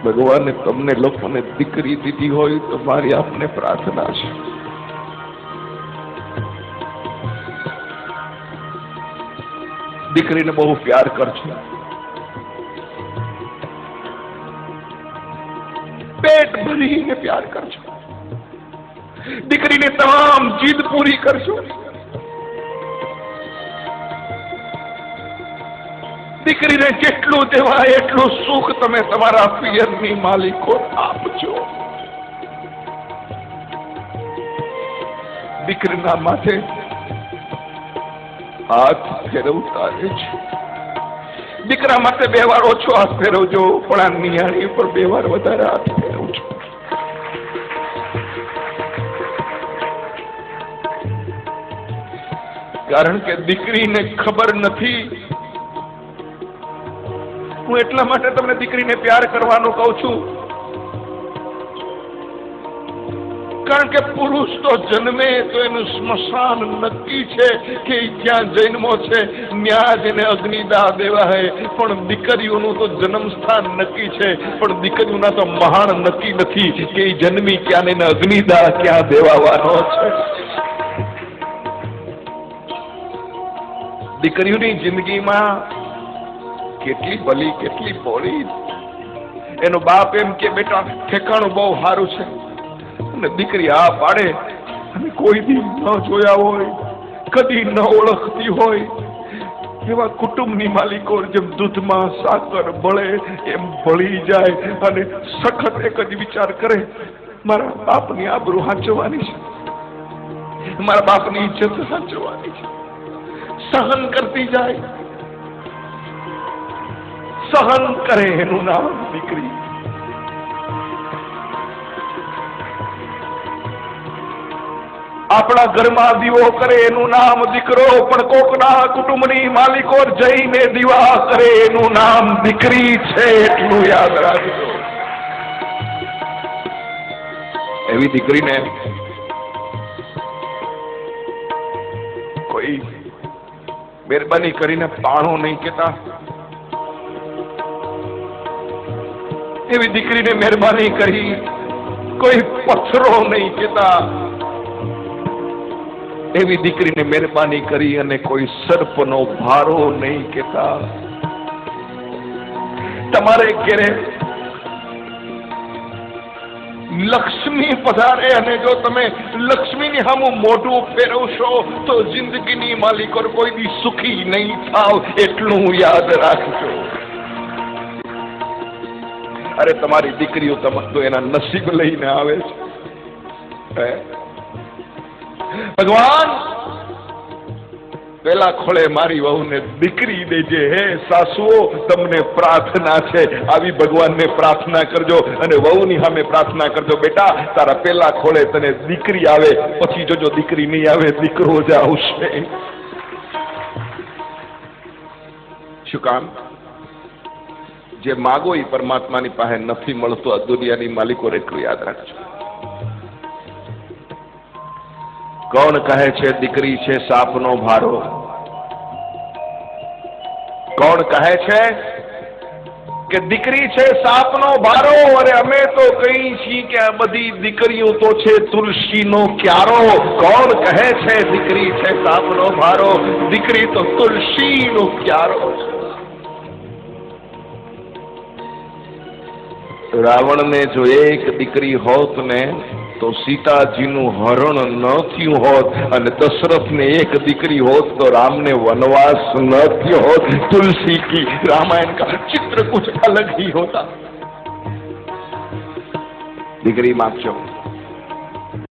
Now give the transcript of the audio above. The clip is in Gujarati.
ભગવાને તમને લોકોને દીકરી દીધી હોય તો મારી આપને પ્રાર્થના છે, દીકરીને બહુ પ્યાર કરજો, પેટ ભરીને પ્યાર કરજો, દીકરીની તમામ જીદ પૂરી કરજો, દીકરીને જેટલું દેવાય એટલું સુખ તમે તમારા પિયરની માલિકો આપજો. દીકરીના માથે હાથ ફેરવતા રહેજો. દીકરા માટે 2 વાર ઓછો હાથ ફેરવજો, પણ આ નિયાણી ઉપર 2 વાર વધારે હાથ ફેરવજો. કારણ કે દીકરીને ખબર નથી. હું એટલા માટે તમને દીકરીને પ્યાર કરવાનું કહું છું, કારણ કે પુરુષ તો જન્મે તો એનું સ્મશાન નક્કી છે કે જ્યાં જન્મો છે ત્યાં જ એને અગ્નિદાહ દેવાય, પણ દીકરીઓનું તો જન્મ સ્થાન નક્કી છે, પણ દીકરીઓના તો મહાન નક્કી નથી કે એ જન્મી ક્યાં એને અગ્નિદાહ ક્યાં દેવાનો છે. દીકરીઓની જિંદગીમાં કેટલી ભલી કેટલી ભોળી. એનો બાપ એમ કે બેટા ઠેકાણું બહુ સારું છે, અને દીકરી આ પાડે, અને કોઈ દી ન જોયા હોય, કદી ન ઓળખતી હોય એવા કુટુંબની માલિકો જેમ દૂધમાં સાકર બળે એમ ભળી જાય અને સખત એક જ વિચાર કરે, મારા બાપની આબરૂ સાચવવાની છે, મારા બાપની ઇજ્જત સાચવવાની છે. સહન કરતી જાય, સહન કરે એનું નામ દીકરી. આપણા ઘરમાં દીવો કરે એનું નામ દીકરો, પણ કોકના કુટુંબની માલિકો જઈને દીવા કરે એનું નામ દીકરી છે, એટલું યાદ રાખજો. એવી દીકરીને કોઈ મહેરબાની કરીને પાણો નહીં કહેતા, એવી દીકરીને મહેરબાની કરી કોઈ પથ્થરો નહીં કહેતા, એવી દીકરીને મહેરબાની કરી અને કોઈ સર્પનો ભારો નહીં કહેતા. તમારે ઘેરે લક્ષ્મી પધારે અને જો તમે લક્ષ્મીની સામું મોઢું ફેરવશો તો જિંદગીની માલિકો કોઈ દી સુખી નહીં થાવ, એટલું યાદ રાખજો. અરે તમારી દીકરીઓ તો એના નસીબ લઈને આવે છે. ભગવાન પેલા ખોળે મારી વહુને દીકરી દેજે. હે સાસુઓ, તમને પ્રાર્થના છે, આવી ભગવાનને પ્રાર્થના કરજો અને વહુની સામે પ્રાર્થના કરજો, બેટા તારા પેલા ખોળે તને દીકરી આવે, પછી જોજો દીકરી નહીં આવે, દીકરો જ આવશે. શું કામ? જે માગો એ પરમાત્માની પાસે નથી મળતો. આ દુનિયાની માલિકો એટલું યાદ રાખજો. કોણ કહે છે દીકરી છે સાપનો ભારો? કોણ કહે છે કે દીકરી છે સાપનો ભારો? અરે અમે તો કહી છીએ કે આ બધી દીકરીઓ તો છે તુલસીનો ક્યારો. કોણ કહે છે દીકરી છે સાપનો ભારો? દીકરી તો તુલસીનો ક્યારો છે. રાવણને જો એક દીકરી હોત ને તો સીતાજીનું હરણ ન થયું હોત, અને દશરથને એક દીકરી હોત તો રામને वनवास न थयो होत. तुलसी की रामायण का चित्र कुछ अलग ही होता. દીકરી માગજો.